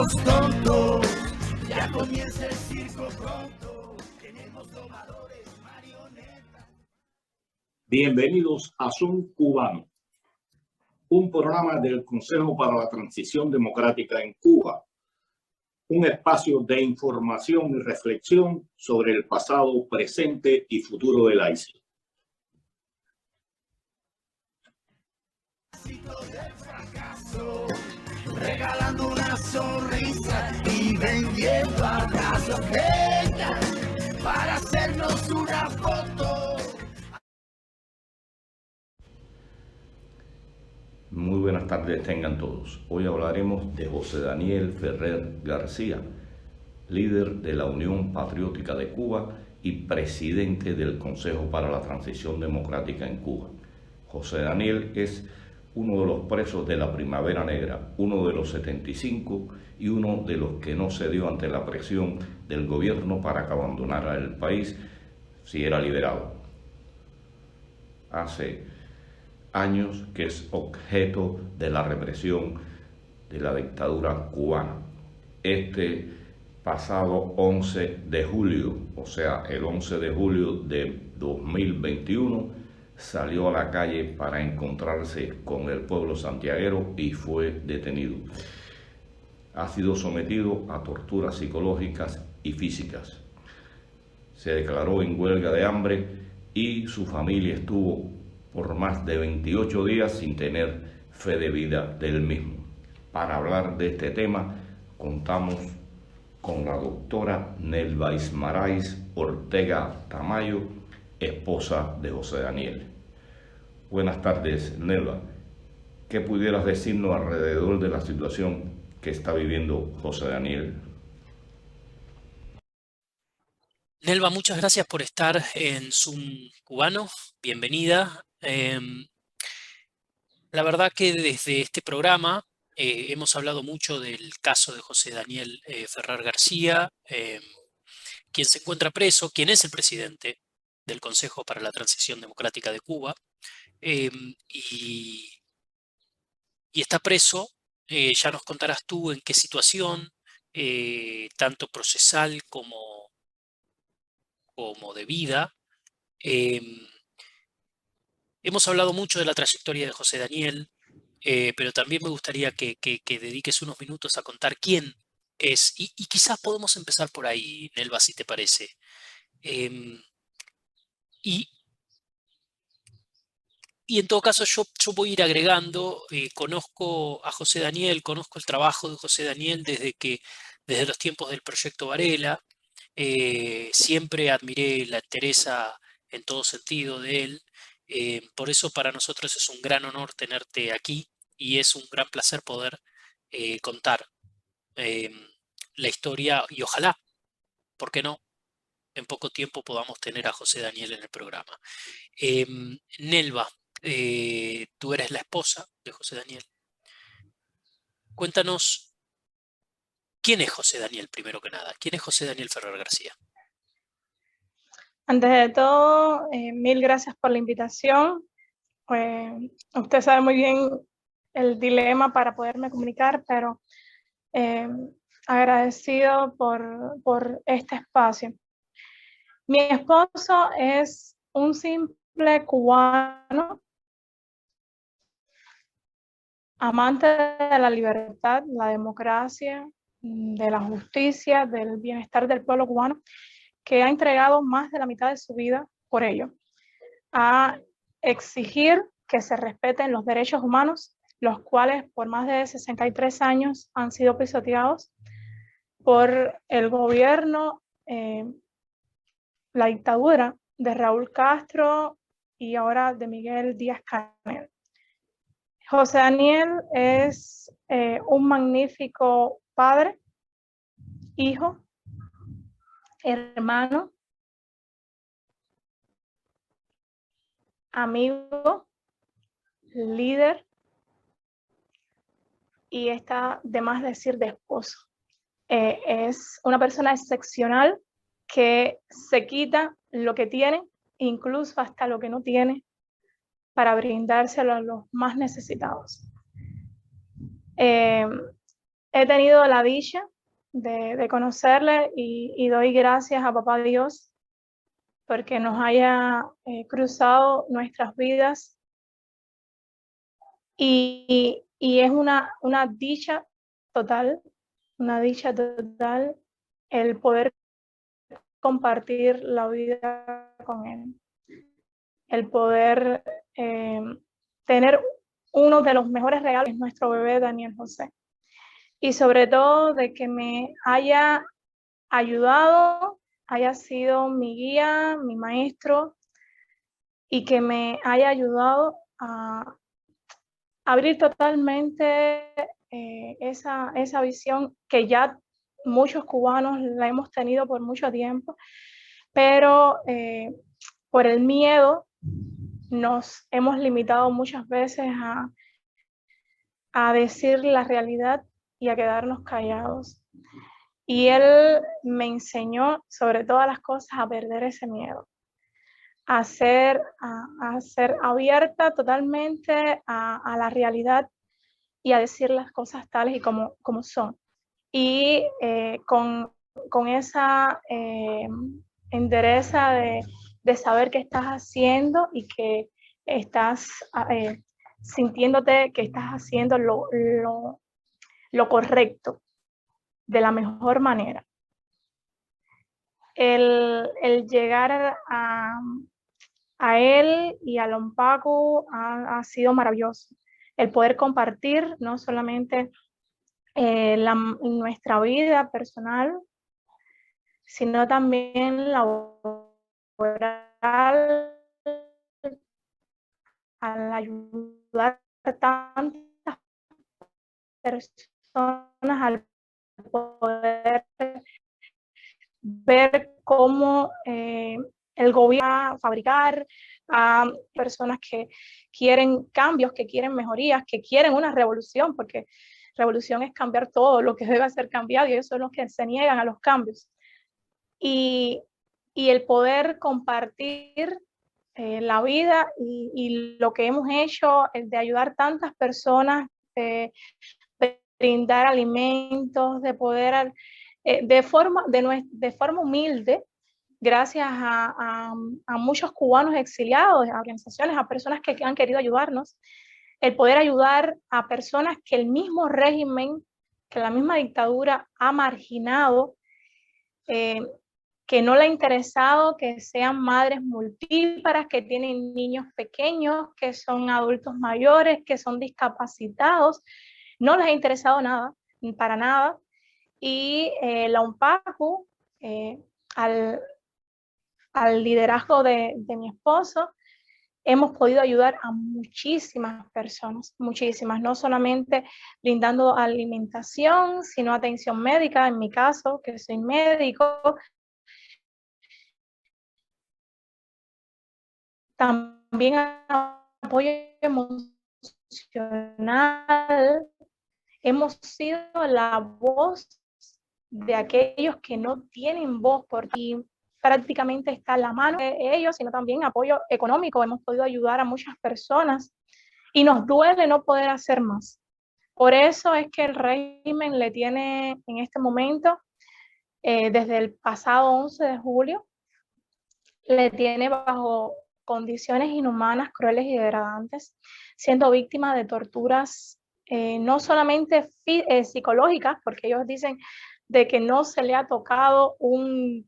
somos tontos, ya comienza el circo pronto, tenemos domadores, marionetas. Bienvenidos a Son Cubano, un programa del Consejo para la Transición Democrática en Cuba, un espacio de información y reflexión sobre el pasado, presente y futuro de la isla. Regalando una sonrisa y vendiendo abrazos para hacernos una foto. Muy buenas tardes tengan todos. Hoy hablaremos de José Daniel Ferrer García, líder de la Unión Patriótica de Cuba y presidente del Consejo para la Transición Democrática en Cuba. José Daniel es uno de los presos de la Primavera Negra, uno de los 75 y uno de los que no cedió ante la presión del gobierno para que abandonara el país si era liberado. Hace años que es objeto de la represión de la dictadura cubana. Este pasado 11 de julio, o sea, el 11 de julio de 2021, salió a la calle para encontrarse con el pueblo santiaguero y fue detenido. Ha sido sometido a torturas psicológicas y físicas. Se declaró en huelga de hambre y su familia estuvo por más de 28 días sin tener fe de vida del mismo. Para hablar de este tema, contamos con la doctora Nelva Ismarais Ortega Tamayo, esposa de José Daniel. Buenas tardes, Nelva. ¿Qué pudieras decirnos alrededor de la situación que está viviendo José Daniel? Nelva, muchas gracias por estar en Zoom Cubano. Bienvenida. La verdad que desde este programa hemos hablado mucho del caso de José Daniel Ferrer García, quien se encuentra preso, quien es el presidente del Consejo para la Transición Democrática de Cuba, y está preso. Ya nos contarás tú en qué situación, tanto procesal como de vida. Hemos hablado mucho de la trayectoria de José Daniel, pero también me gustaría que dediques unos minutos a contar quién es, y quizás podemos empezar por ahí, Nelva, si te parece. Y en todo caso yo voy a ir agregando. Conozco a José Daniel, conozco el trabajo de José Daniel desde los tiempos del Proyecto Varela. Siempre admiré la entereza en todo sentido de él. Por eso para nosotros es un gran honor tenerte aquí y es un gran placer poder contar la historia, y ojalá, ¿por qué no?, en poco tiempo podamos tener a José Daniel en el programa. Nelva, tú eres la esposa de José Daniel. Cuéntanos, ¿quién es José Daniel primero que nada? ¿Quién es José Daniel Ferrer García? Antes de todo, mil gracias por la invitación. Usted sabe muy bien el dilema para poderme comunicar, pero agradecido por este espacio. Mi esposo es un simple cubano, amante de la libertad, la democracia, de la justicia, del bienestar del pueblo cubano, que ha entregado más de la mitad de su vida por ello, a exigir que se respeten los derechos humanos, los cuales por más de 63 años han sido pisoteados por el gobierno, la dictadura de Raúl Castro y ahora de Miguel Díaz-Canel. José Daniel es un magnífico padre, hijo, hermano, amigo, líder, y está de más decir de esposo. Es una persona excepcional que se quita lo que tiene, incluso hasta lo que no tiene, para brindárselo a los más necesitados. Él he tenido la dicha de conocerle y doy gracias a Papá Dios porque nos haya cruzado nuestras vidas y es una dicha total, el poder compartir la vida con él, el poder tener uno de los mejores regalos, nuestro bebé Daniel José. Y sobre todo de que me haya ayudado, haya sido mi guía, mi maestro, y que me haya ayudado a abrir totalmente esa visión que ya muchos cubanos la hemos tenido por mucho tiempo, pero por el miedo nos hemos limitado muchas veces a decir la realidad y a quedarnos callados. Y él me enseñó sobre todas las cosas a perder ese miedo, a ser abierta totalmente a la realidad y a decir las cosas tales y como son. Y con esa entereza de saber qué estás haciendo y que estás sintiéndote que estás haciendo lo correcto, de la mejor manera. El llegar a él y a Lompacu ha sido maravilloso. El poder compartir no solamente nuestra vida personal, sino también laboral, al ayudar a tantas personas, al poder ver cómo el gobierno va a fabricar a personas que quieren cambios, que quieren mejorías, que quieren una revolución, porque revolución es cambiar todo lo que debe ser cambiado y ellos son los que se niegan a los cambios. Y el poder compartir la vida y lo que hemos hecho, el de ayudar tantas personas, de brindar alimentos, de poder, de forma humilde, gracias a muchos cubanos exiliados, a organizaciones, a personas que han querido ayudarnos, el poder ayudar a personas que el mismo régimen, que la misma dictadura ha marginado, que no le ha interesado que sean madres multíparas, que tienen niños pequeños, que son adultos mayores, que son discapacitados. No les ha interesado nada, para nada. Y la Lompacu, al liderazgo de mi esposo, hemos podido ayudar a muchísimas personas, muchísimas, no solamente brindando alimentación, sino atención médica, en mi caso, que soy médico, también apoyo emocional. Hemos sido la voz de aquellos que no tienen voz, porque prácticamente está en la mano de ellos, sino también apoyo económico. Hemos podido ayudar a muchas personas y nos duele no poder hacer más. Por eso es que el régimen le tiene en este momento, desde el pasado 11 de julio, le tiene bajo condiciones inhumanas, crueles y degradantes, siendo víctima de torturas no solamente psicológicas, porque ellos dicen de que no se le ha tocado un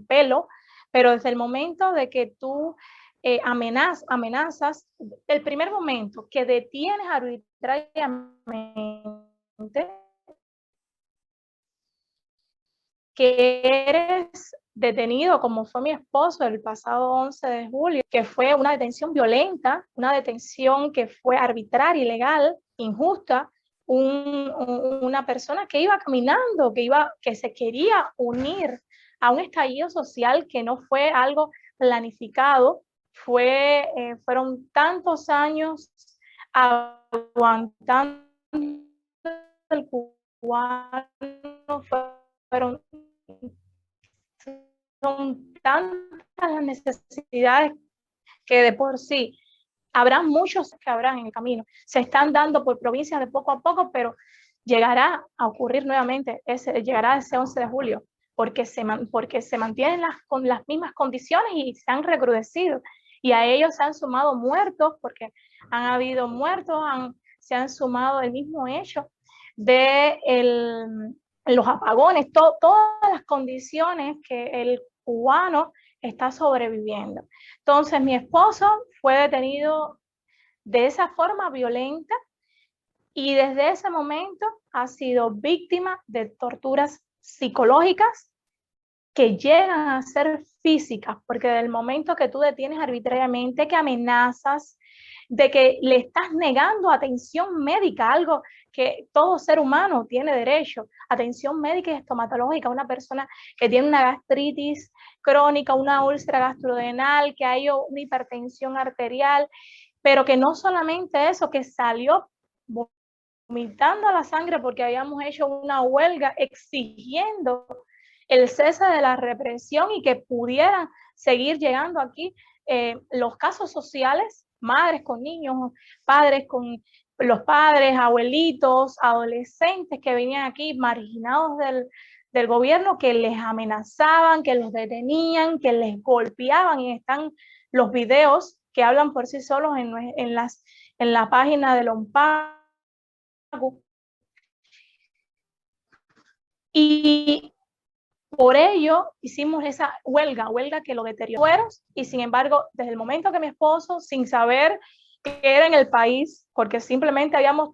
pelo, pero desde el momento de que tú amenazas, el primer momento que detienes arbitrariamente, que eres detenido, como fue mi esposo el pasado 11 de julio, que fue una detención violenta, una detención que fue arbitraria, ilegal, injusta, una persona que iba caminando, que se quería unir a un estallido social que no fue algo planificado, fueron tantos años aguantando el cubano, son tantas las necesidades que de por sí habrá muchos que habrán en el camino. Se están dando por provincias de poco a poco, pero llegará a ocurrir nuevamente, llegará ese 11 de julio, porque se mantienen con las mismas condiciones y se han recrudecido. Y a ellos se han sumado muertos, porque han habido muertos, se han sumado el mismo hecho de los apagones, todas las condiciones que el cubano está sobreviviendo. Entonces, mi esposo fue detenido de esa forma violenta y desde ese momento ha sido víctima de torturas psicológicas que llegan a ser físicas, porque del momento que tú detienes arbitrariamente, que amenazas, de que le estás negando atención médica, algo que todo ser humano tiene derecho, atención médica y estomatológica, una persona que tiene una gastritis crónica, una úlcera gastrodenal, que hay una hipertensión arterial, pero que no solamente eso, que salió vomitando la sangre porque habíamos hecho una huelga exigiendo el cese de la represión y que pudieran seguir llegando aquí los casos sociales, madres con niños, padres con los padres, abuelitos, adolescentes que venían aquí marginados del gobierno, que les amenazaban, que los detenían, que les golpeaban, y están los videos que hablan por sí solos en la página del OMPAGO. Y por ello hicimos esa huelga que lo deterioró. Y sin embargo, desde el momento que mi esposo, sin saber que era en el país, porque simplemente habíamos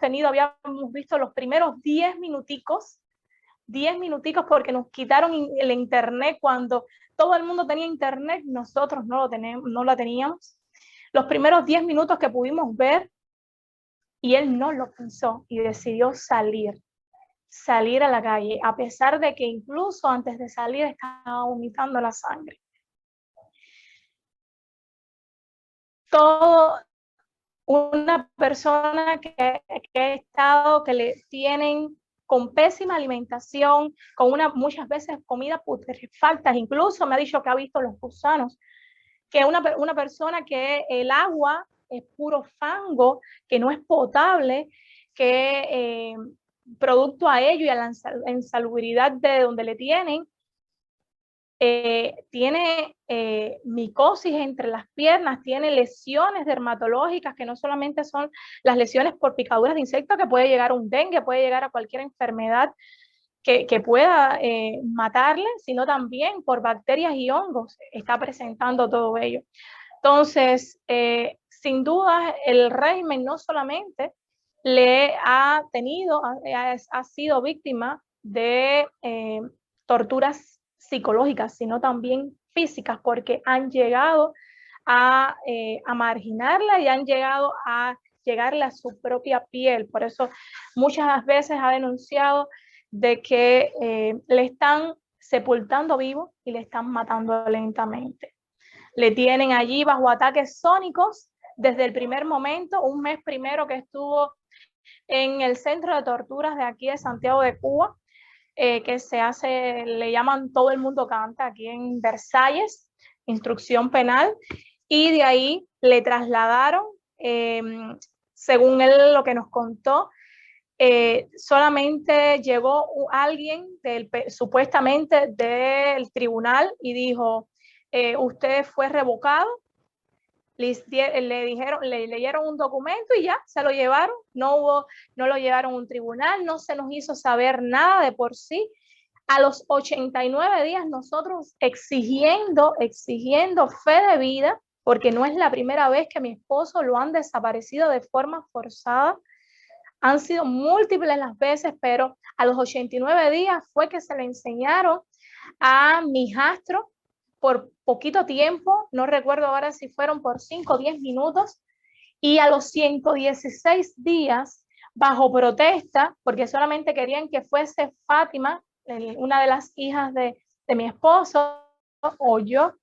visto los primeros 10 minuticos porque nos quitaron el internet cuando todo el mundo tenía internet, nosotros no la teníamos. Los primeros 10 minutos que pudimos ver, y él no lo pensó y decidió salir a la calle, a pesar de que incluso antes de salir estaba vomitando la sangre. Todo una persona que le tienen con pésima alimentación, con muchas veces comida putrefactas, incluso me ha dicho que ha visto los gusanos, que una persona que el agua es puro fango, que no es potable, que producto a ello y a la insalubridad de donde le tienen, tiene micosis entre las piernas, tiene lesiones dermatológicas que no solamente son las lesiones por picaduras de insectos, que puede llegar a un dengue, puede llegar a cualquier enfermedad que pueda matarle, sino también por bacterias y hongos está presentando todo ello. Entonces, sin duda, el régimen no solamente le ha sido víctima de torturas psicológicas, sino también físicas, porque han llegado a marginarla y han llegado a llegarle a su propia piel. Por eso muchas veces ha denunciado de que le están sepultando vivo y le están matando lentamente. Le tienen allí bajo ataques sónicos desde el primer momento, un mes primero que estuvo en el centro de torturas de aquí de Santiago de Cuba, que le llaman Todo el Mundo Canta, aquí en Versalles, instrucción penal, y de ahí le trasladaron, según él lo que nos contó, solamente llegó alguien supuestamente del tribunal y dijo, usted fue revocado, le leyeron un documento y ya se lo llevaron, no lo llevaron a un tribunal, no se nos hizo saber nada de por sí. A los 89 días nosotros exigiendo fe de vida, porque no es la primera vez que mi esposo lo han desaparecido de forma forzada, han sido múltiples las veces, pero a los 89 días fue que se le enseñaron a mi hijastro por poquito tiempo, no recuerdo ahora si fueron por 5 o 10 minutos, y a los 116 días, bajo protesta, porque solamente querían que fuese Fátima, una de las hijas de mi esposo, o yo,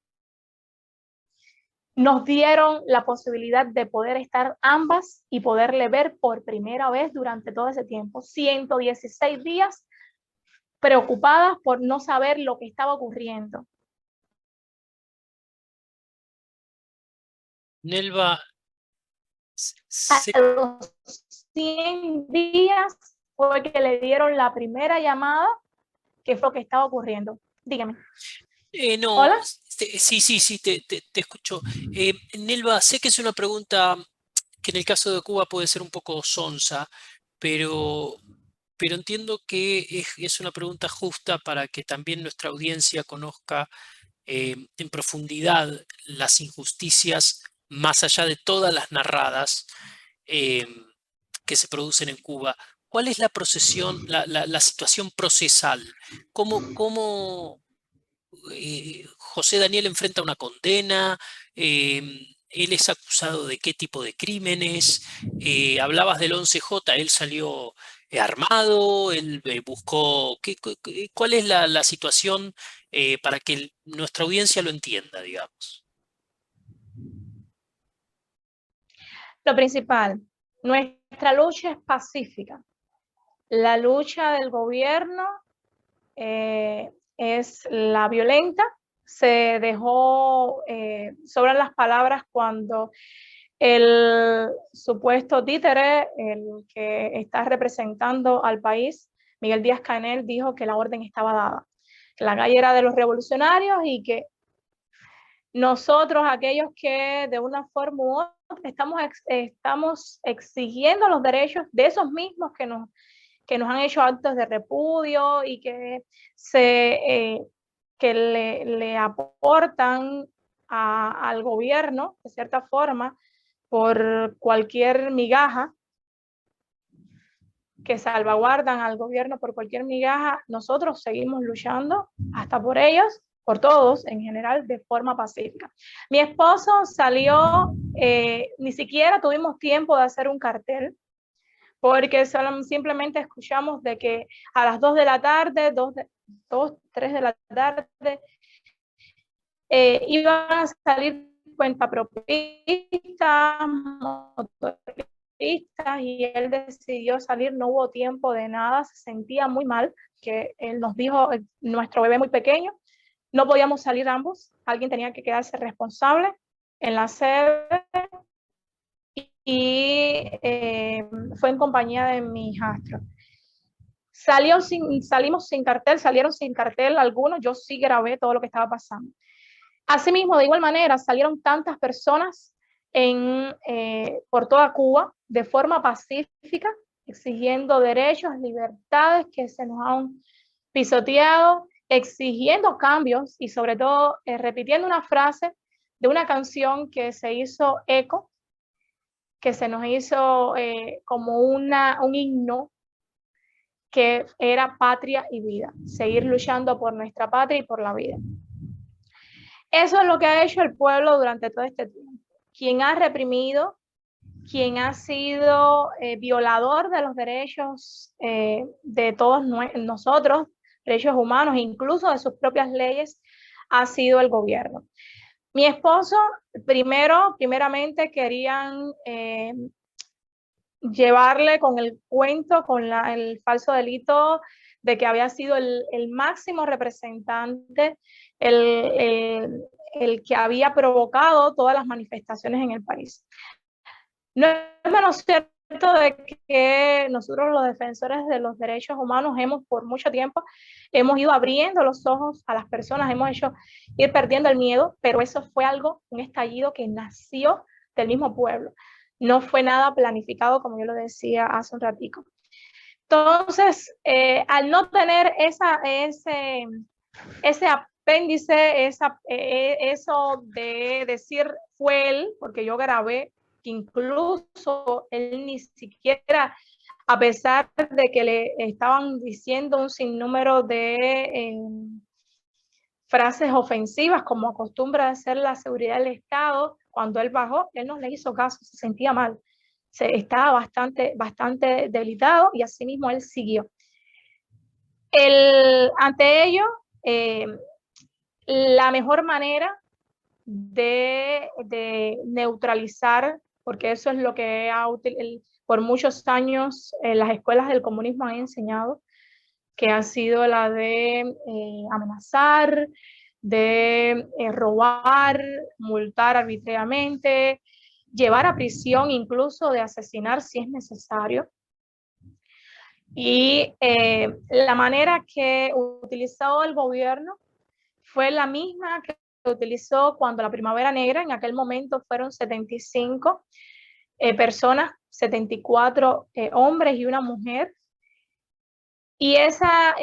nos dieron la posibilidad de poder estar ambas y poderle ver por primera vez durante todo ese tiempo. 116 días preocupadas por no saber lo que estaba ocurriendo. Nelva, a los 100 días fue que le dieron la primera llamada, que fue lo que estaba ocurriendo. Dígame. No, Hola. sí, te escucho. Nelva, sé que es una pregunta que en el caso de Cuba puede ser un poco sonsa, pero, pero entiendo que es una pregunta justa para que también nuestra audiencia conozca en profundidad las injusticias más allá de todas las narradas eh, que se producen en Cuba. ¿Cuál es la procesión, la situación procesal? ¿Cómo José Daniel enfrenta una condena? ¿Él es acusado de qué tipo de crímenes? Hablabas del 11J, él salió armado, él buscó... ¿Cuál es la situación para que nuestra audiencia lo entienda, digamos? Lo principal, nuestra lucha es pacífica. La lucha del gobierno es la violenta. Se dejó sobran las palabras cuando el supuesto títere, el que está representando al país, Miguel Díaz-Canel, dijo que la orden estaba dada, que la calle era de los revolucionarios y que nosotros, aquellos que de una forma u otra estamos exigiendo los derechos de esos mismos que nos han hecho actos de repudio y que le aportan al gobierno, de cierta forma, por cualquier migaja, que salvaguardan al gobierno por cualquier migaja. Nosotros seguimos luchando hasta por ellos, por todos en general, de forma pacífica. Mi esposo salió, ni siquiera tuvimos tiempo de hacer un cartel, porque simplemente escuchamos de que a las 2 de la tarde, 3 de la tarde, iban a salir cuentapropistas, motoristas, y él decidió salir, no hubo tiempo de nada, se sentía muy mal, que él nos dijo, nuestro bebé muy pequeño, no podíamos salir ambos, alguien tenía que quedarse responsable en la sede, y fue en compañía de mi hijastro. Salimos sin cartel, salieron sin cartel algunos, yo sí grabé todo lo que estaba pasando. Asimismo, de igual manera, salieron tantas personas por toda Cuba de forma pacífica, exigiendo derechos, libertades que se nos han pisoteado, exigiendo cambios y sobre todo repitiendo una frase de una canción que se hizo eco, que se nos hizo como un himno, que era patria y vida, seguir luchando por nuestra patria y por la vida. Eso es lo que ha hecho el pueblo durante todo este tiempo. Quien ha reprimido, quien ha sido violador de los derechos de todos nosotros, derechos humanos, incluso de sus propias leyes, ha sido el gobierno. Mi esposo, primeramente querían llevarle con el cuento, con el falso delito de que había sido el máximo representante, el que había provocado todas las manifestaciones en el país. No es menos cierto de que nosotros los defensores de los derechos humanos por mucho tiempo hemos ido abriendo los ojos a las personas, hemos hecho ir perdiendo el miedo, pero eso fue un estallido que nació del mismo pueblo. No fue nada planificado, como yo lo decía hace un ratico. Entonces, al no tener ese apéndice, eso de decir fue él, porque yo grabé, que incluso él ni siquiera, a pesar de que le estaban diciendo un sinnúmero de frases ofensivas, como acostumbra hacer la seguridad del Estado, cuando él bajó, él no le hizo caso, se sentía mal, estaba bastante debilitado y asimismo él siguió. Ante ello, la mejor manera de neutralizar, porque eso es lo que por muchos años las escuelas del comunismo han enseñado, que ha sido la de amenazar, de robar, multar arbitrariamente, llevar a prisión, incluso de asesinar si es necesario. Y la manera que utilizó el gobierno fue la misma que utilizó cuando la Primavera Negra, en aquel momento fueron 75 personas, 74 hombres y una mujer. Y esa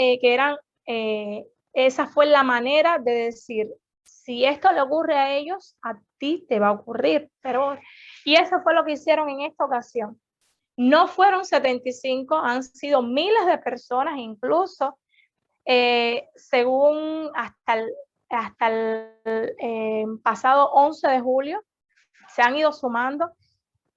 fue la manera de decir, si esto le ocurre a ellos, a ti te va a ocurrir. Y eso fue lo que hicieron en esta ocasión. No fueron 75, han sido miles de personas, incluso según hasta el pasado 11 de julio, se han ido sumando.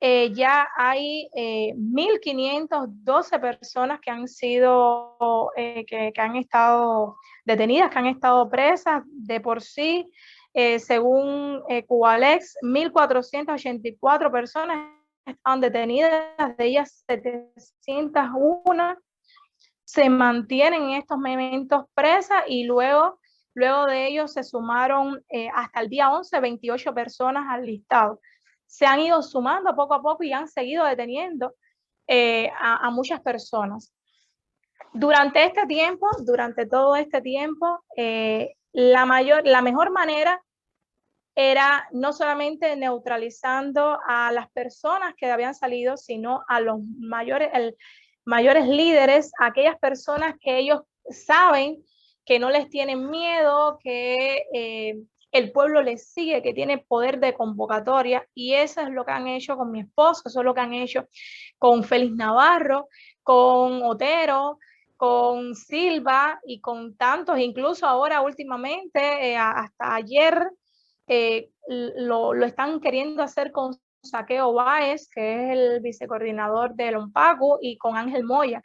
Ya hay 1.512 personas que han sido, que han estado detenidas, que han estado presas de por sí. Según Cubalex, 1.484 personas están detenidas, de ellas 701 se mantienen en estos momentos presas, y luego de ellos se sumaron hasta el día 11, 28 personas al listado. Se han ido sumando poco a poco y han seguido deteniendo a muchas personas. Durante todo este tiempo, la mejor manera era no solamente neutralizando a las personas que habían salido, sino a los mayores líderes, aquellas personas que ellos saben que no les tienen miedo, que el pueblo les sigue, que tiene poder de convocatoria. Y eso es lo que han hecho con mi esposo, eso es lo que han hecho con Félix Navarro, con Otero, con Silva y con tantos, incluso ahora últimamente, hasta ayer, lo están queriendo hacer con Saqueo Báez, que es el vicecoordinador del OMPACU, y con Ángel Moya.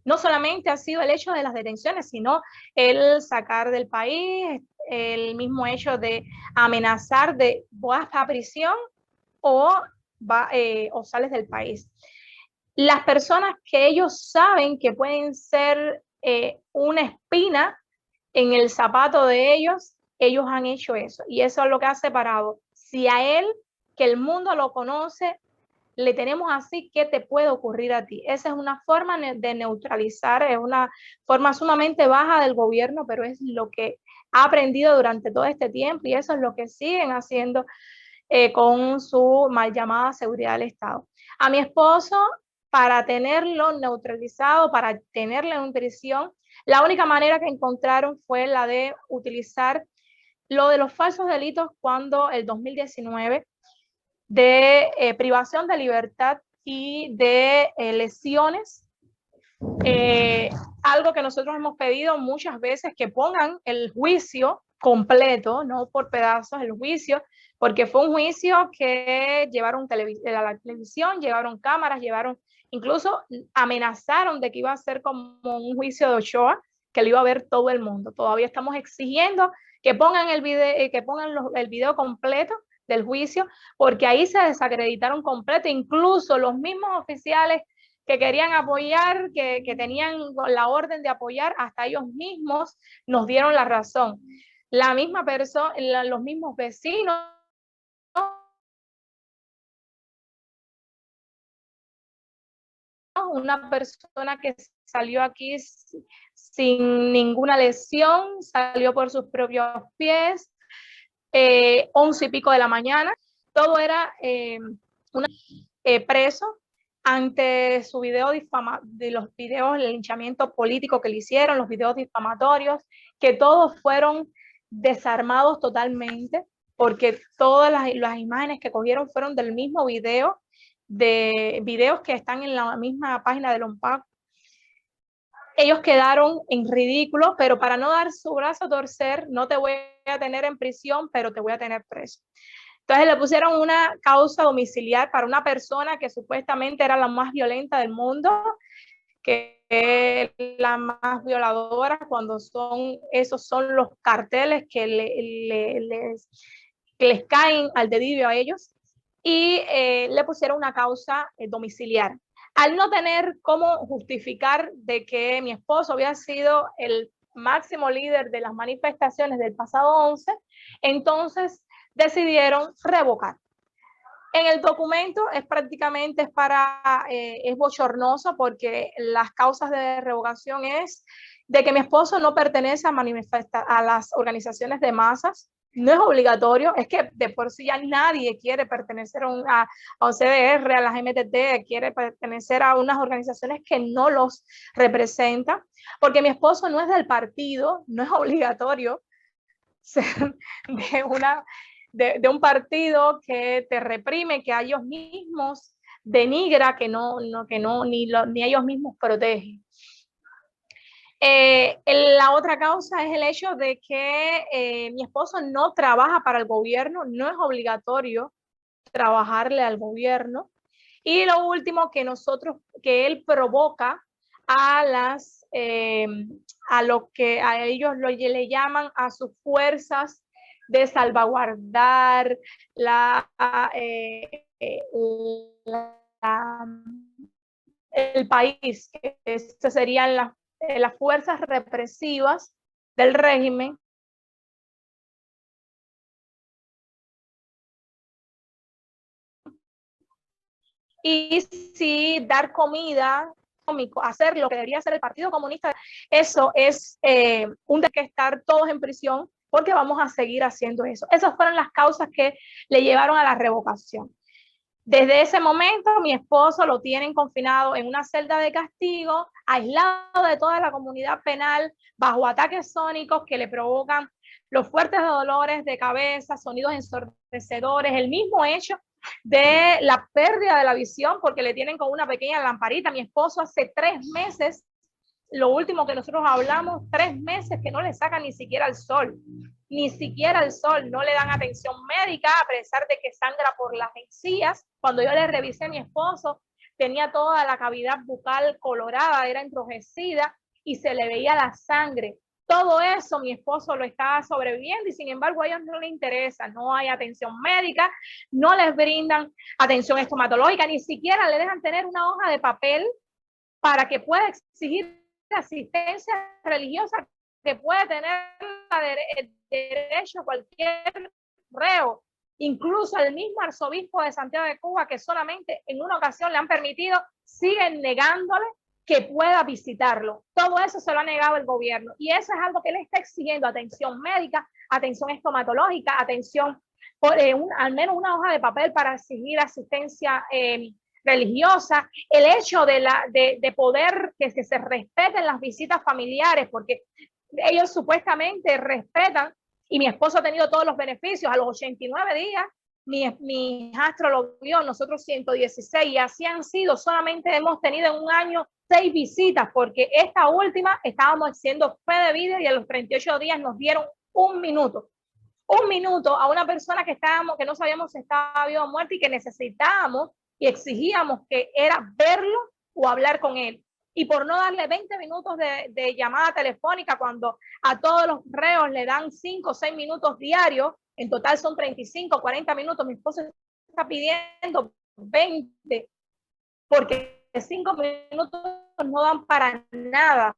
No solamente ha sido el hecho de las detenciones, sino el sacar del país, el mismo hecho de amenazar de vas a prisión o sales del país. Las personas que ellos saben que pueden ser una espina en el zapato de ellos han hecho eso. Y eso es lo que ha separado. Si a él, que el mundo lo conoce, le tenemos así, ¿qué te puede ocurrir a ti? Esa es una forma de neutralizar, es una forma sumamente baja del gobierno, pero es lo que ha aprendido durante todo este tiempo, y eso es lo que siguen haciendo con su mal llamada seguridad del Estado. A mi esposo, para tenerlo neutralizado, para tenerlo en prisión, la única manera que encontraron fue la de utilizar lo de los falsos delitos cuando el 2019 de privación de libertad y de lesiones. Algo que nosotros hemos pedido muchas veces, que pongan el juicio completo, no por pedazos, el juicio, porque fue un juicio que llevaron a la televisión, llevaron cámaras, incluso amenazaron de que iba a ser como un juicio de Ochoa, que lo iba a ver todo el mundo. Todavía estamos exigiendo que pongan el video completo del juicio, porque ahí se desacreditaron completo, incluso los mismos oficiales que querían apoyar, que tenían la orden de apoyar, hasta ellos mismos nos dieron la razón. La misma persona, los mismos vecinos, una persona que salió aquí sin ninguna lesión, salió por sus propios pies, 11 y pico de la mañana, todo era preso ante su video de los videos del linchamiento político que le hicieron, los videos difamatorios, que todos fueron desarmados totalmente, porque todas las imágenes que cogieron fueron del mismo video, de videos que están en la misma página del OMPAC. Ellos quedaron en ridículo, pero para no dar su brazo a torcer, no te voy a tener en prisión, pero te voy a tener preso. Entonces le pusieron una causa domiciliar para una persona que supuestamente era la más violenta del mundo, que es la más violadora, cuando esos son los carteles que les caen al dedillo a ellos, y le pusieron una causa domiciliar. Al no tener cómo justificar de que mi esposo había sido el máximo líder de las manifestaciones del pasado 11, entonces decidieron revocar. En el documento es prácticamente es bochornoso porque las causas de revocación es de que mi esposo no pertenece a las organizaciones de masas. No es obligatorio, es que de por sí ya nadie quiere pertenecer a un CDR, a las MTT, quiere pertenecer a unas organizaciones que no los representan, porque mi esposo no es del partido, no es obligatorio ser de un partido que te reprime, que a ellos mismos denigra, que ni ellos mismos protegen. La otra causa es el hecho de que mi esposo no trabaja para el gobierno, no es obligatorio trabajarle al gobierno. Y lo último, que él provoca a lo que a ellos le llaman a sus fuerzas de salvaguardar el país, que estas serían las fuerzas represivas del régimen. Y sí, dar comida, hacer lo que debería hacer el Partido Comunista, eso es un de que estar todos en prisión, porque vamos a seguir haciendo eso. Esas fueron las causas que le llevaron a la revocación. Desde ese momento, mi esposo lo tienen confinado en una celda de castigo, aislado de toda la comunidad penal, bajo ataques sónicos que le provocan los fuertes dolores de cabeza, sonidos ensordecedores, el mismo hecho de la pérdida de la visión, porque le tienen con una pequeña lamparita. Mi esposo hace 3 meses, lo último que nosotros hablamos, 3 meses que no le sacan ni siquiera el sol. Ni siquiera el sol, no le dan atención médica, a pesar de que sangra por las encías. Cuando yo le revisé a mi esposo, tenía toda la cavidad bucal colorada, era enrojecida y se le veía la sangre. Todo eso mi esposo lo estaba sobreviviendo y sin embargo a ellos no les interesa, no hay atención médica, no les brindan atención estomatológica, ni siquiera le dejan tener una hoja de papel para que pueda exigir asistencia religiosa que puede tener el derecho a cualquier reo, incluso el mismo arzobispo de Santiago de Cuba, que solamente en una ocasión le han permitido, siguen negándole que pueda visitarlo. Todo eso se lo ha negado el gobierno y eso es algo que le está exigiendo: atención médica, atención estomatológica, atención, al menos una hoja de papel para exigir asistencia religiosa, el hecho de poder que se respeten las visitas familiares, porque ellos supuestamente respetan, y mi esposo ha tenido todos los beneficios. A los 89 días mi hijastro lo vio, nosotros 116, y así han sido. Solamente hemos tenido en un año 6 visitas, porque esta última estábamos haciendo fe de vida y a los 38 días nos dieron un minuto a una persona que no sabíamos si estaba viva o muerta y que necesitábamos y exigíamos que era verlo o hablar con él. Y por no darle 20 minutos de llamada telefónica, cuando a todos los reos le dan 5 o 6 minutos diarios, en total son 35, 40 minutos, mi esposo está pidiendo 20, porque 5 minutos no dan para nada.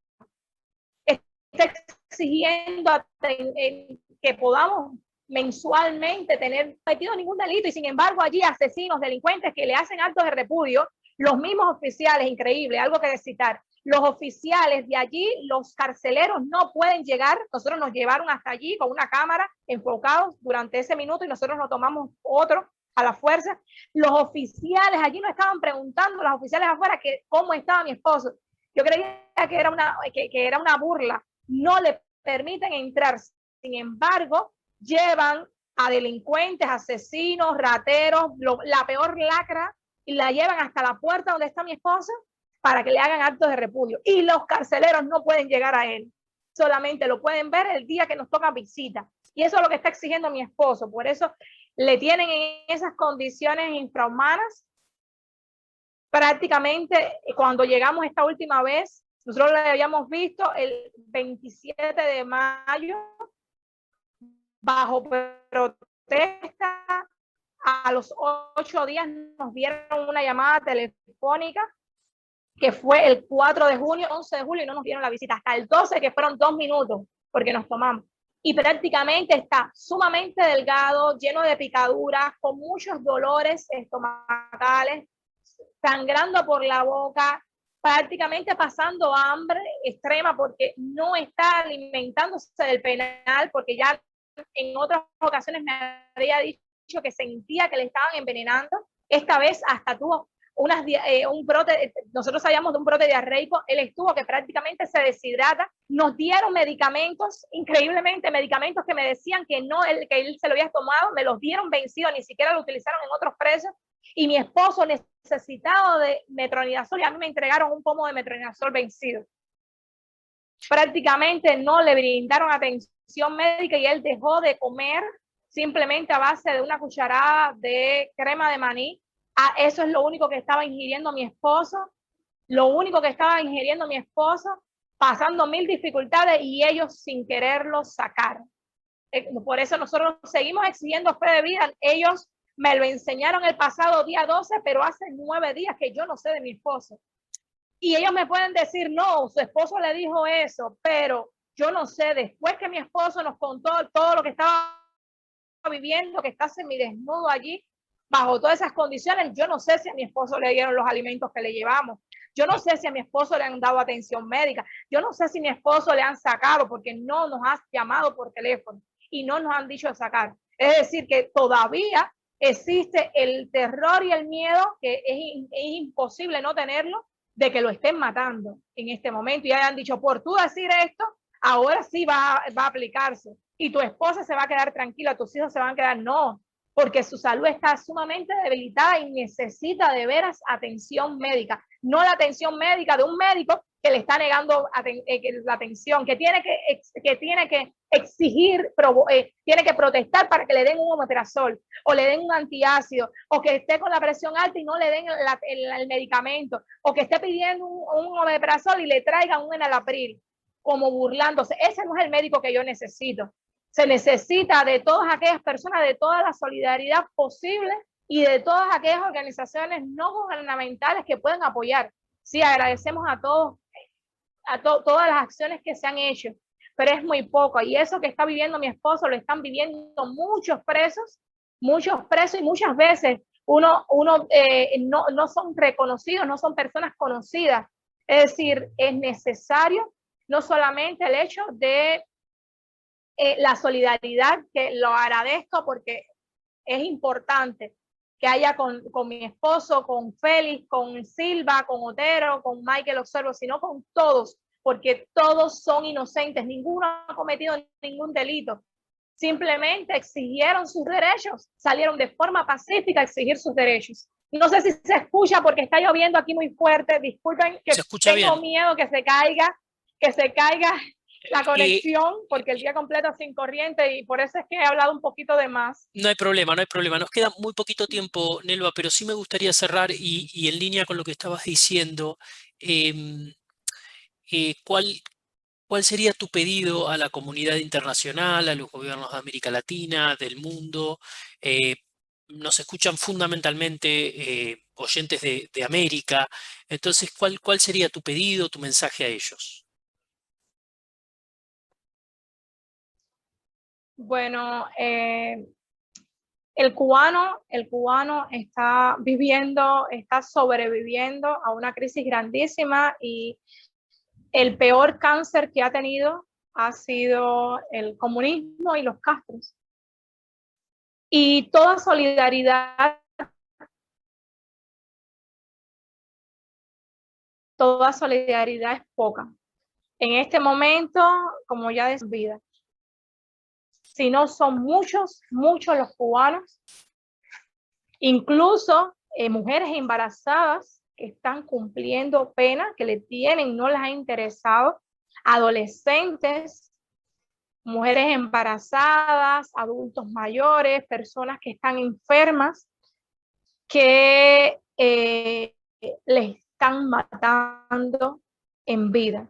Está exigiendo que podamos mensualmente tener cometido ningún delito, y sin embargo allí asesinos, delincuentes que le hacen actos de repudio, los mismos oficiales, increíble, algo que citar, los oficiales de allí, los carceleros no pueden llegar. Nosotros nos llevaron hasta allí con una cámara enfocados durante ese minuto y nosotros nos tomamos otro a la fuerza. Los oficiales allí nos estaban preguntando, los oficiales afuera, que cómo estaba mi esposo. Yo creía que era una burla. No le permiten entrar. Sin embargo, llevan a delincuentes, asesinos, rateros, la peor lacra, y la llevan hasta la puerta donde está mi esposa para que le hagan actos de repudio. Y los carceleros no pueden llegar a él. Solamente lo pueden ver el día que nos toca visita. Y eso es lo que está exigiendo mi esposo. Por eso le tienen en esas condiciones infrahumanas. Prácticamente cuando llegamos esta última vez, nosotros le habíamos visto el 27 de mayo bajo protesta. A los 8 días nos dieron una llamada telefónica, que fue el 4 de junio, 11 de julio, y no nos dieron la visita hasta el 12, que fueron 2 minutos, porque nos tomamos. y prácticamente está sumamente delgado, lleno de picaduras, con muchos dolores estomacales, sangrando por la boca, prácticamente pasando hambre extrema porque no está alimentándose del penal, porque ya en otras ocasiones me había dicho que sentía que le estaban envenenando. Esta vez hasta tuvo un brote, nosotros sabíamos de un brote diarreico, él estuvo que prácticamente se deshidrata. Nos dieron medicamentos, increíblemente medicamentos que me decían que no, que él se lo había tomado, me los dieron vencidos, ni siquiera lo utilizaron en otros presos. Y mi esposo necesitado de metronidazol, y a mí me entregaron un pomo de metronidazol vencido. Prácticamente no le brindaron atención médica y él dejó de comer simplemente a base de una cucharada de crema de maní. Eso es lo único que estaba ingiriendo mi esposo, pasando mil dificultades y ellos sin quererlo sacar. Por eso nosotros seguimos exigiendo fe de vida. Ellos me lo enseñaron el pasado día 12, pero hace 9 días que yo no sé de mi esposo. Y ellos me pueden decir, no, su esposo le dijo eso, pero yo no sé, después que mi esposo nos contó todo lo que estaba viviendo, que está semidesnudo allí, bajo todas esas condiciones, yo no sé si a mi esposo le dieron los alimentos que le llevamos. Yo no sé si a mi esposo le han dado atención médica. Yo no sé si a mi esposo le han sacado porque no nos ha llamado por teléfono y no nos han dicho sacar. Es decir, que todavía existe el terror y el miedo, que es imposible no tenerlo, de que lo estén matando en este momento. Y ya han dicho, por tú decir esto, ahora sí va a aplicarse. Y tu esposa se va a quedar tranquila, tus hijos se van a quedar, no, porque su salud está sumamente debilitada y necesita de veras atención médica. No la atención médica de un médico que le está negando la atención, que tiene que exigir, tiene que protestar para que le den un omeprazol o le den un antiácido, o que esté con la presión alta y no le den el medicamento, o que esté pidiendo un omeprazol y le traigan un enalapril, como burlándose. Ese no es el médico que yo necesito. Se necesita de todas aquellas personas, de toda la solidaridad posible y de todas aquellas organizaciones no gubernamentales que pueden apoyar. Sí, agradecemos a todos, todas las acciones que se han hecho, pero es muy poco. Y eso que está viviendo mi esposo lo están viviendo muchos presos y muchas veces no son reconocidos, no son personas conocidas. Es decir, es necesario no solamente el hecho de la solidaridad, que lo agradezco porque es importante que haya con mi esposo, con Félix, con Silva, con Otero, con Michael Observo, sino con todos, porque todos son inocentes, ninguno ha cometido ningún delito. Simplemente exigieron sus derechos, salieron de forma pacífica a exigir sus derechos. No sé si se escucha porque está lloviendo aquí muy fuerte, disculpen que tengo miedo que se caiga la conexión, porque el día completo sin corriente y por eso es que he hablado un poquito de más. No hay problema, no hay problema. Nos queda muy poquito tiempo, Nelva, pero sí me gustaría cerrar y en línea con lo que estabas diciendo, ¿cuál sería tu pedido a la comunidad internacional, a los gobiernos de América Latina, del mundo? Nos escuchan fundamentalmente oyentes de América. Entonces, ¿cuál sería tu pedido, tu mensaje a ellos? Bueno, el cubano está sobreviviendo a una crisis grandísima y el peor cáncer que ha tenido ha sido el comunismo y los Castros. Y toda solidaridad es poca. En este momento, como ya decía, vida. Si no son muchos los cubanos, incluso mujeres embarazadas que están cumpliendo pena, que le tienen, no les ha interesado, adolescentes, mujeres embarazadas, adultos mayores, personas que están enfermas, que les están matando en vida,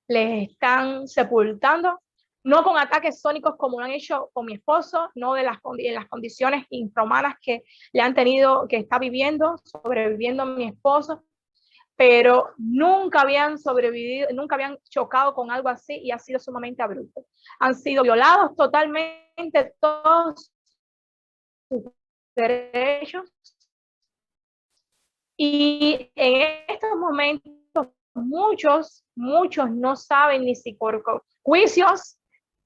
les están sepultando, no con ataques sónicos como lo han hecho con mi esposo, no en las condiciones infrahumanas que le han tenido, que está sobreviviendo mi esposo, pero nunca habían sobrevivido, nunca habían chocado con algo así y ha sido sumamente abrupto. Han sido violados totalmente todos sus derechos y en estos momentos muchos no saben ni si por juicios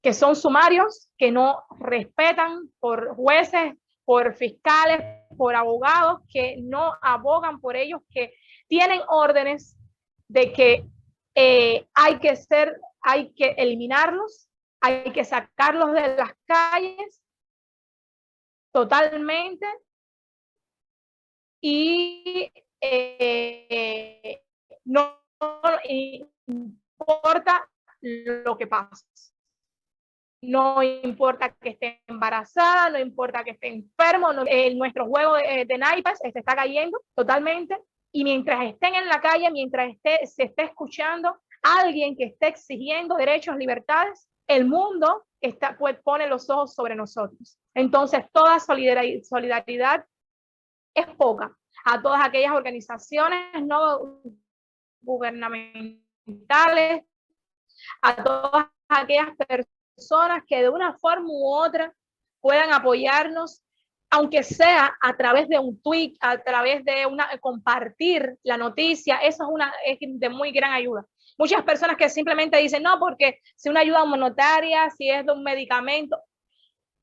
que son sumarios, que no respetan, por jueces, por fiscales, por abogados que no abogan por ellos, que tienen órdenes de que hay que eliminarlos, hay que sacarlos de las calles totalmente y no importa lo que pase. No importa que esté embarazada, no importa que esté enfermo, nuestro juego de naipes se está cayendo totalmente. Y mientras estén en la calle, mientras se esté escuchando a alguien que esté exigiendo derechos, libertades, el mundo pone los ojos sobre nosotros. Entonces, toda solidaridad es poca a todas aquellas organizaciones no gubernamentales, a todas aquellas personas que de una forma u otra puedan apoyarnos, aunque sea a través de un tweet, a través de compartir la noticia. Eso es de muy gran ayuda. Muchas personas que simplemente dicen, no, porque si una ayuda monetaria, si es de un medicamento,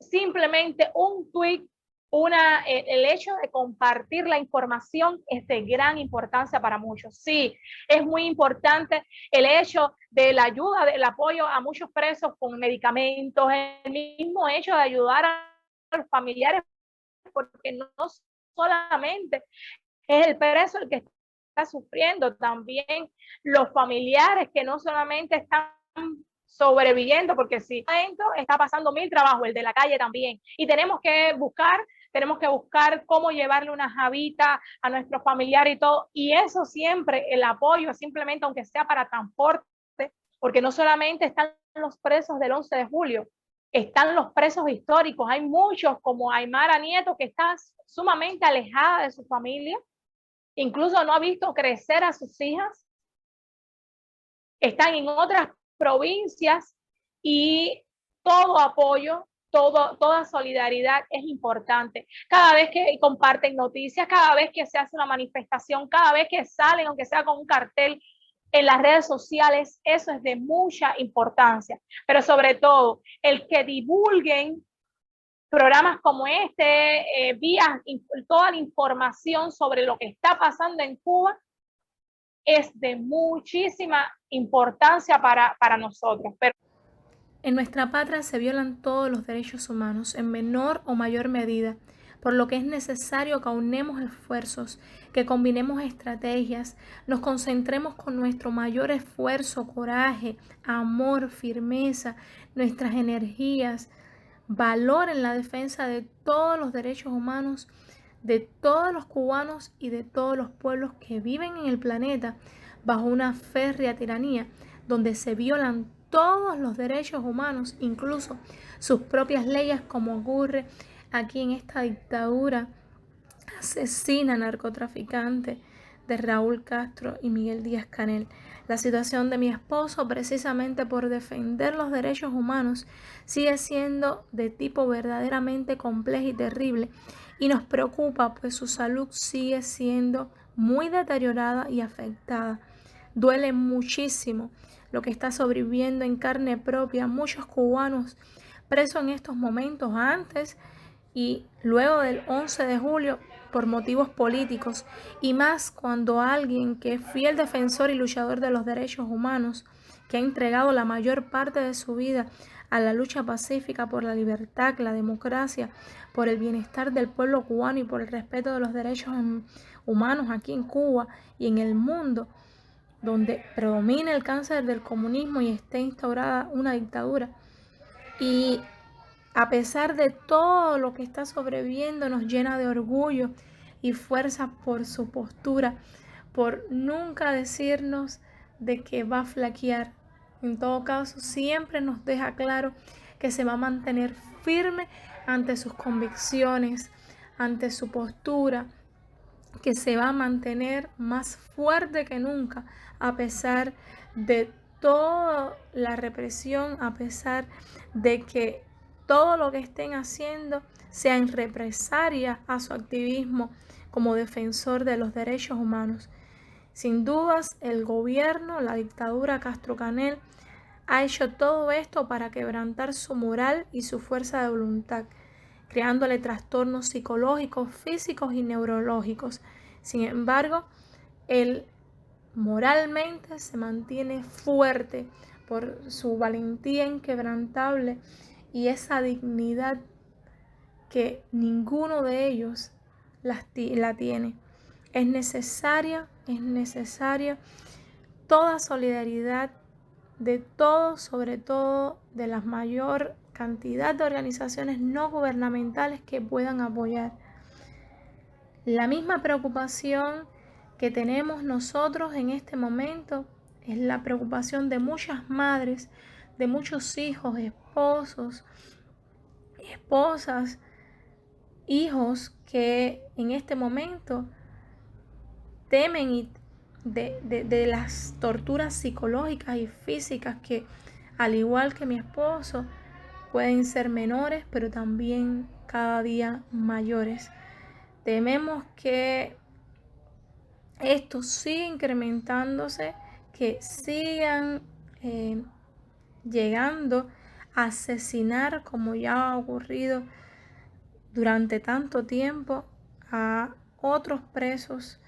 simplemente un tweet, el hecho de compartir la información es de gran importancia para muchos. Sí, es muy importante el hecho de la ayuda, del apoyo a muchos presos con medicamentos, el mismo hecho de ayudar a los familiares, porque no solamente es el preso el que está sufriendo, también los familiares que no solamente están sobreviviendo, porque si adentro está pasando 1000 trabajos, el de la calle también, y tenemos que buscar cómo llevarle una jabita a nuestros familiares y todo, y eso siempre, el apoyo, simplemente aunque sea para transporte, porque no solamente están los presos del 11 de julio, están los presos históricos, hay muchos como Aymara Nieto que está sumamente alejada de su familia, incluso no ha visto crecer a sus hijas, están en otras provincias y todo apoyo, toda solidaridad es importante. Cada vez que comparten noticias, cada vez que se hace una manifestación, cada vez que salen, aunque sea con un cartel en las redes sociales, eso es de mucha importancia. Pero sobre todo, el que divulguen programas como este, toda la información sobre lo que está pasando en Cuba, es de muchísima importancia para nosotros. En nuestra patria se violan todos los derechos humanos en menor o mayor medida, por lo que es necesario que aunemos esfuerzos, que combinemos estrategias, nos concentremos con nuestro mayor esfuerzo, coraje, amor, firmeza, nuestras energías, valor en la defensa de todos los derechos humanos, de todos los cubanos y de todos los pueblos que viven en el planeta bajo una férrea tiranía, donde se violan todos los derechos humanos, incluso sus propias leyes, como ocurre aquí en esta dictadura asesina, narcotraficante de Raúl Castro y Miguel Díaz-Canel. La situación de mi esposo, precisamente por defender los derechos humanos, sigue siendo de tipo verdaderamente compleja y terrible, y nos preocupa, pues su salud sigue siendo muy deteriorada y afectada. Duele muchísimo lo que está sobreviviendo en carne propia muchos cubanos presos en estos momentos, antes y luego del 11 de julio, por motivos políticos, y más cuando alguien que es fiel defensor y luchador de los derechos humanos, que ha entregado la mayor parte de su vida a la lucha pacífica por la libertad, la democracia, por el bienestar del pueblo cubano y por el respeto de los derechos humanos aquí en Cuba y en el mundo, donde predomina el cáncer del comunismo y esté instaurada una dictadura. Y a pesar de todo lo que está sobreviviendo, nos llena de orgullo y fuerza por su postura, por nunca decirnos de que va a flaquear. En todo caso, siempre nos deja claro que se va a mantener firme ante sus convicciones, ante su postura, que se va a mantener más fuerte que nunca a pesar de toda la represión, a pesar de que todo lo que estén haciendo sea en represalia a su activismo como defensor de los derechos humanos. Sin dudas, el gobierno, la dictadura Castro Canel, ha hecho todo esto para quebrantar su moral y su fuerza de voluntad, creándole trastornos psicológicos, físicos y neurológicos. Sin embargo, él moralmente se mantiene fuerte por su valentía inquebrantable y esa dignidad que ninguno de ellos la tiene. Es necesaria toda solidaridad de todos, sobre todo de la mayor cantidad de organizaciones no gubernamentales que puedan apoyar. La misma preocupación que tenemos nosotros en este momento es la preocupación de muchas madres, de muchos hijos, esposos, esposas, hijos que en este momento temen de las torturas psicológicas y físicas que, al igual que mi esposo, pueden ser menores, pero también cada día mayores. Tememos que esto siga incrementándose, que sigan llegando a asesinar, como ya ha ocurrido durante tanto tiempo, a otros presos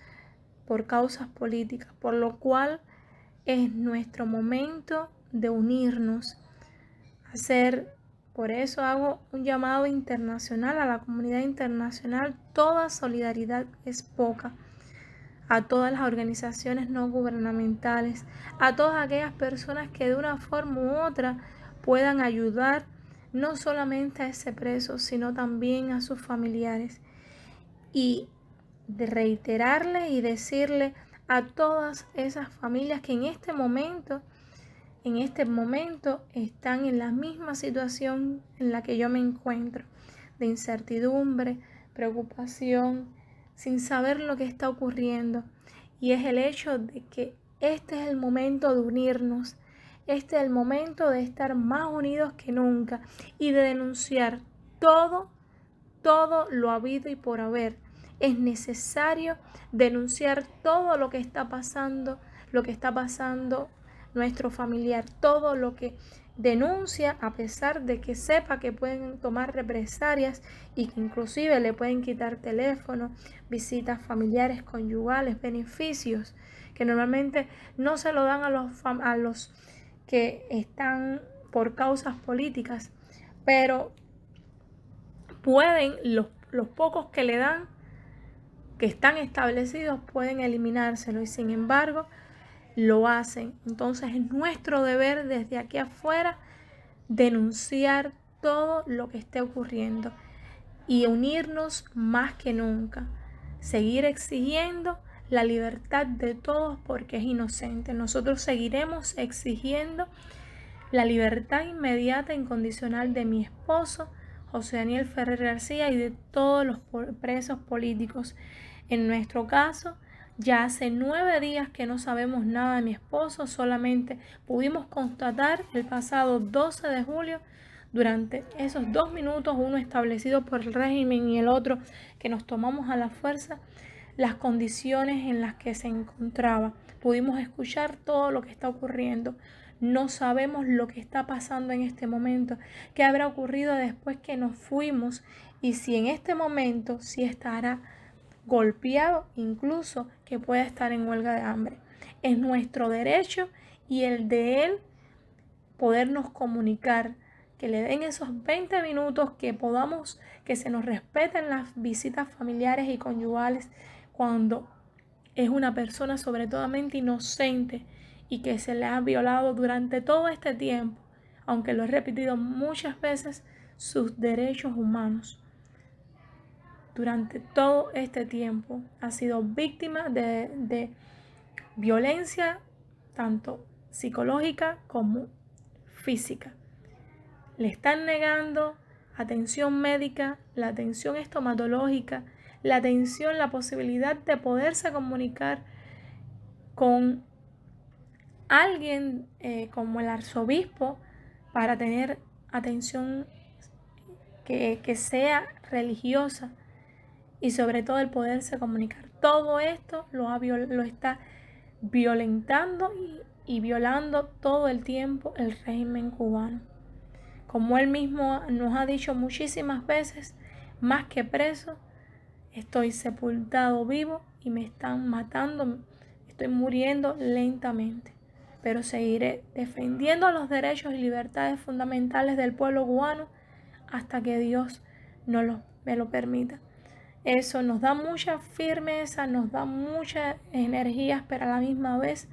por causas políticas, por lo cual es nuestro momento de unirnos, por eso hago un llamado internacional a la comunidad internacional. Toda solidaridad es poca. A todas las organizaciones no gubernamentales, a todas aquellas personas que de una forma u otra puedan ayudar no solamente a ese preso, sino también a sus familiares. Y de reiterarle y decirle a todas esas familias que en este momento están en la misma situación en la que yo me encuentro, de incertidumbre, preocupación, sin saber lo que está ocurriendo. Y es el hecho de que este es el momento de unirnos, este es el momento de estar más unidos que nunca y de denunciar todo lo habido y por haber. Es necesario denunciar todo lo que está pasando nuestro familiar, todo lo que denuncia, a pesar de que sepa que pueden tomar represalias y que inclusive le pueden quitar teléfono, visitas familiares, conyugales, beneficios que normalmente no se lo dan a los que están por causas políticas, pero pueden, los pocos que le dan, que están establecidos, pueden eliminárselo, y sin embargo lo hacen. Entonces es nuestro deber desde aquí afuera denunciar todo lo que esté ocurriendo y unirnos más que nunca, seguir exigiendo la libertad de todos porque es inocente. Nosotros seguiremos exigiendo la libertad inmediata e incondicional de mi esposo José Daniel Ferrer García y de todos los presos políticos. En nuestro caso, ya hace 9 días que no sabemos nada de mi esposo, solamente pudimos constatar el pasado 12 de julio, durante esos 2 minutos, uno establecido por el régimen y el otro que nos tomamos a la fuerza, las condiciones en las que se encontraba. Pudimos escuchar todo lo que está ocurriendo. No sabemos lo que está pasando en este momento, qué habrá ocurrido después que nos fuimos y si en este momento sí estará golpeado, incluso que pueda estar en huelga de hambre. Es nuestro derecho y el de él podernos comunicar, que le den esos 20 minutos, que podamos, que se nos respeten las visitas familiares y conyugales cuando es una persona sobre todo inocente y que se le ha violado durante todo este tiempo, aunque lo he repetido muchas veces, sus derechos humanos. Durante todo este tiempo ha sido víctima de violencia, tanto psicológica como física. Le están negando atención médica, la atención estomatológica, la atención, la posibilidad de poderse comunicar con alguien como el arzobispo para tener atención que sea religiosa y sobre todo el poderse comunicar. Todo esto lo está violentando y violando todo el tiempo el régimen cubano. Como él mismo nos ha dicho muchísimas veces, más que preso, estoy sepultado vivo y me están matando, estoy muriendo lentamente. Pero seguiré defendiendo los derechos y libertades fundamentales del pueblo cubano hasta que Dios me lo permita. Eso nos da mucha firmeza, nos da muchas energías, pero a la misma vez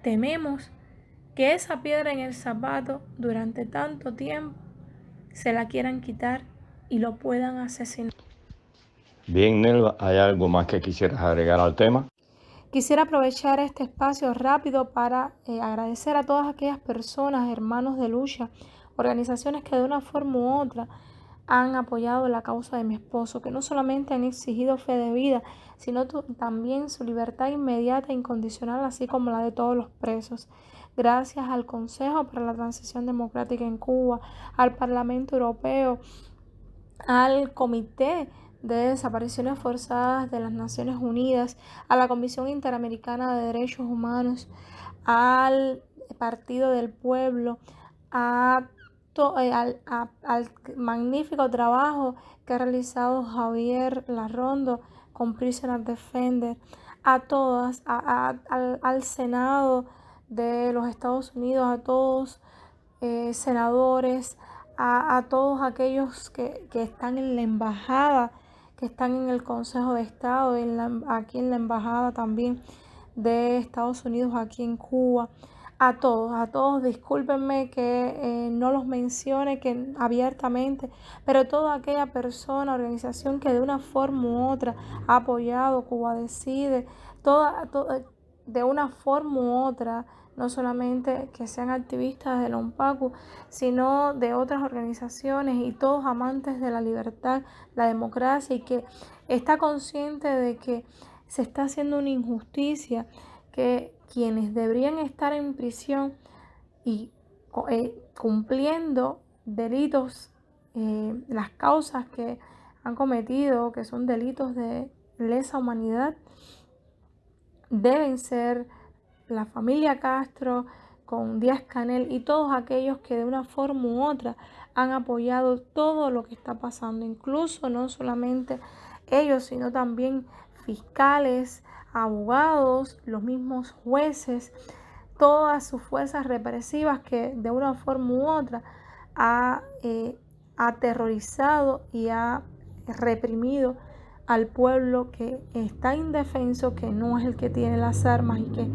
tememos que esa piedra en el zapato durante tanto tiempo se la quieran quitar y lo puedan asesinar. Bien, Nelva, ¿hay algo más que quisieras agregar al tema? Quisiera aprovechar este espacio rápido para agradecer a todas aquellas personas, hermanos de lucha, organizaciones que de una forma u otra han apoyado la causa de mi esposo, que no solamente han exigido fe de vida, sino también su libertad inmediata e incondicional, así como la de todos los presos. Gracias al Consejo para la Transición Democrática en Cuba, al Parlamento Europeo, al Comité de Desapariciones Forzadas de las Naciones Unidas, a la Comisión Interamericana de Derechos Humanos, al Partido del Pueblo, al magnífico trabajo que ha realizado Javier Larrondo con Prisoner Defender, a todas, al Senado de los Estados Unidos, a todos senadores, a todos aquellos que están en la embajada, que están en el Consejo de Estado, aquí en la embajada también de Estados Unidos aquí en Cuba. A todos, discúlpenme que no los mencione abiertamente, pero toda aquella persona, organización que de una forma u otra ha apoyado Cuba Decide, de una forma u otra, no solamente que sean activistas del ONPACU, sino de otras organizaciones y todos amantes de la libertad, la democracia, y que está consciente de que se está haciendo una injusticia, que quienes deberían estar en prisión y cumpliendo delitos, las causas que han cometido, que son delitos de lesa humanidad, deben ser la familia Castro con Díaz-Canel y todos aquellos que de una forma u otra han apoyado todo lo que está pasando, incluso no solamente ellos, sino también fiscales, abogados, los mismos jueces, todas sus fuerzas represivas que de una forma u otra ha aterrorizado y ha reprimido al pueblo que está indefenso, que no es el que tiene las armas y que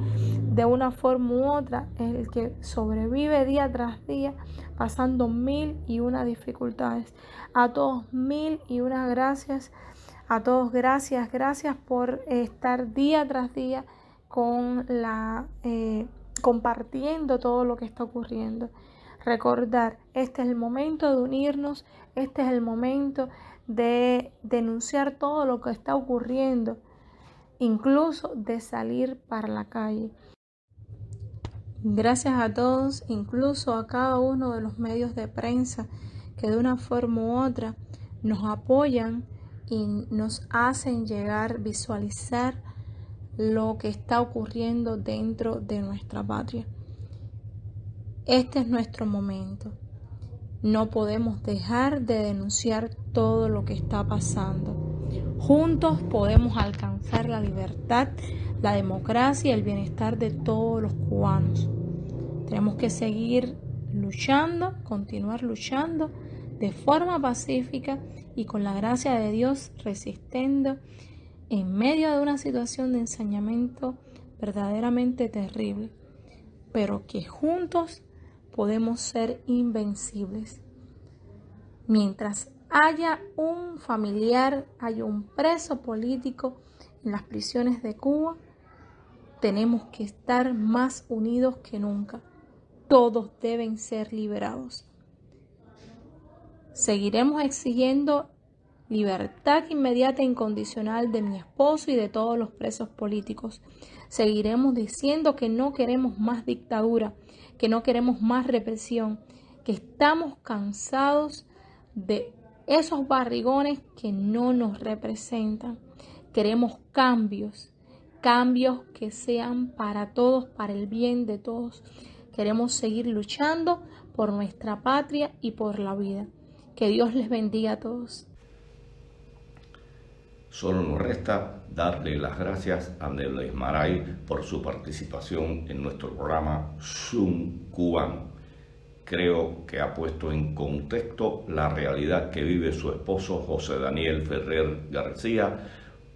de una forma u otra es el que sobrevive día tras día pasando 1001 dificultades. A todos 1001 gracias. A todos gracias por estar día tras día con compartiendo todo lo que está ocurriendo. Recordar, este es el momento de unirnos, este es el momento de denunciar todo lo que está ocurriendo, incluso de salir para la calle. Gracias a todos, incluso a cada uno de los medios de prensa que de una forma u otra nos apoyan y nos hacen llegar, visualizar lo que está ocurriendo dentro de nuestra patria. Este es nuestro momento. No podemos dejar de denunciar todo lo que está pasando. Juntos podemos alcanzar la libertad, la democracia y el bienestar de todos los cubanos. Tenemos que seguir luchando, continuar luchando de forma pacífica y con la gracia de Dios resistiendo en medio de una situación de ensañamiento verdaderamente terrible, pero que juntos podemos ser invencibles. Mientras haya un familiar, haya un preso político en las prisiones de Cuba, tenemos que estar más unidos que nunca. Todos deben ser liberados. Seguiremos exigiendo libertad inmediata e incondicional de mi esposo y de todos los presos políticos. Seguiremos diciendo que no queremos más dictadura, que no queremos más represión, que estamos cansados de esos barrigones que no nos representan. Queremos cambios, cambios que sean para todos, para el bien de todos. Queremos seguir luchando por nuestra patria y por la vida. Que Dios les bendiga a todos. Solo nos resta darle las gracias a Nebla Ismaray por su participación en nuestro programa Zoom Cubano. Creo que ha puesto en contexto la realidad que vive su esposo José Daniel Ferrer García,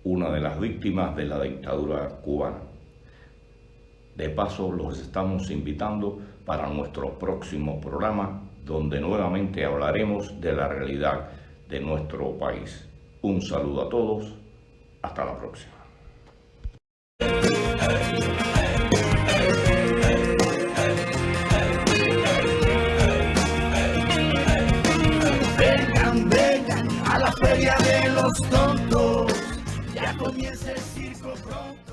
una de las víctimas de la dictadura cubana. De paso, los estamos invitando para nuestro próximo programa, donde nuevamente hablaremos de la realidad de nuestro país. Un saludo a todos. Hasta la próxima. Vengan, vengan a la feria de los tontos. Ya comienza el circo pronto.